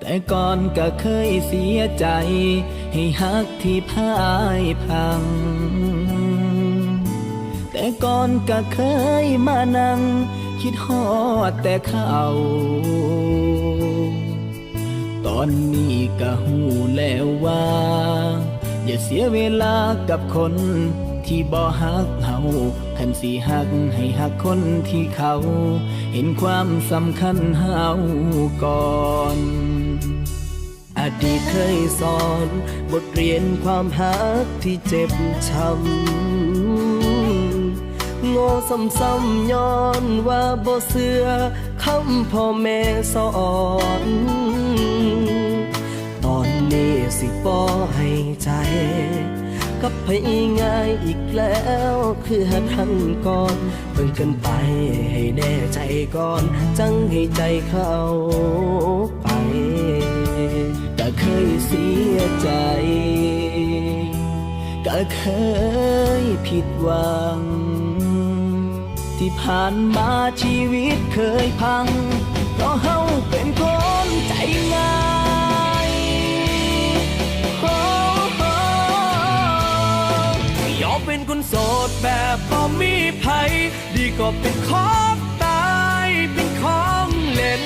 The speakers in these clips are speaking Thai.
แต่ก่อนก็เคยเสียใจให้ฮักที่พ่ายพังแต่ก่อนก็เคยมานั่งคิดฮอดแต่เขาตอนนี้ก็หูแล้วว่าอย่าเสียเวลากับคนที่บ่ฮักเฮาคันสิฮักให้ฮักคนที่เขาเห็นความสำคัญเฮาก่อนอดีตเคยสอนบทเรียนความฮักที่เจ็บช้ำโง่ซ้ำๆย้อนว่าบ่เชื่อคำพ่อแม่สอนตอนนี้สิบ่ให้ใจกับไปง่ายอีกแล้วคือหักทั้งก่อนเบิ่งกันไปให้แน่ใจก่อนจังให้ใจเข้าไปก็เคยเสียใจก็เคยผิดหวังที่ผ่านมาชีวิตเคยพังเพราะเฮาเป็นคนใจง่ายยอมเป็นคนโสดแบบบ่มีภัยดีกว่าเป็นของตายเป็นของเล่น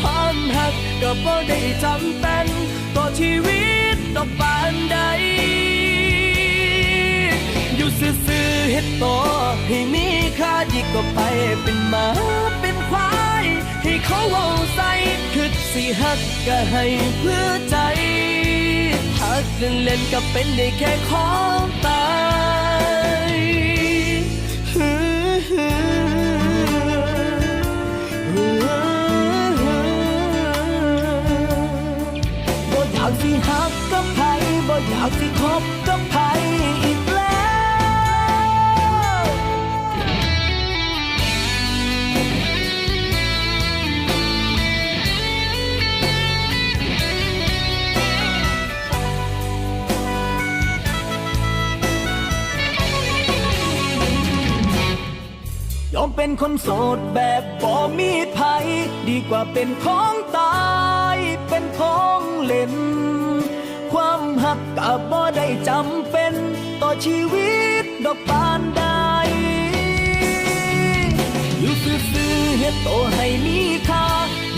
ความหักก็บ่ได้จำเป็นต่อชีวิตดอกบานใดอยู่ซื่อๆเฮ็ดต่อให้มีค่าดีกว่าไปเป็นหมาเป็นควายให้เขาเอาใส่คือสิหักก็ให้เพื่อใจหักเล่นๆก็เป็นได้แค่ของตายบ่อยากสิหักกับไผบ่อยากสิคบกับไผอีกแล้วยอมเป็นคนโสดแบบบ่มีภัยดีกว่าเป็นของตายเป็นของเล่นความหักก็บ่ได้จำเป็นต่อชีวิตดอกปานใดอยู่ซื่อๆเฮ็ดโตให้มีค่า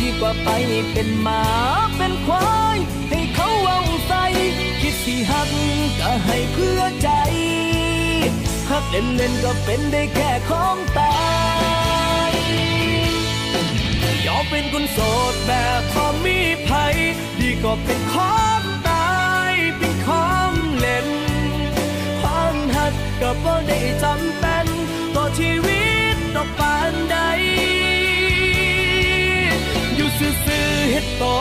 ดีกว่าไปเป็นหมาเป็นควายให้เขาเอาใส่คิดสิหักก็ให้เพื่อใจหักเล่นๆก็เป็นได้แค่ของตายยอมเป็นคนโสดแบบพอมีภัยดีกว่าเป็นของตายเป็นของเล่นความหักก็บ่ได้จำเป็นต่อชีวิตดอกปานใดอยู่ซื่อๆเฮ็ดต่อ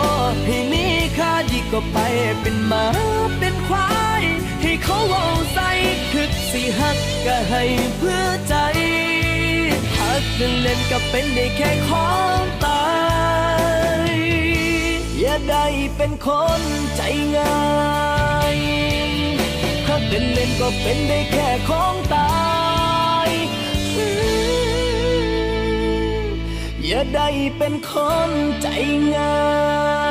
ให้มีค่าดีกว่าไปเป็นหมาเป็นควายให้เขาเอาใส่คือสิหักก็ให้เพื่อใจหักเล่นๆก็เป็นได้แค่ของตายอย่าได้เป็นคนใจง่ายหักเล่นๆก็เป็นได้แค่ของตายอย่าได้เป็นคนใจง่าย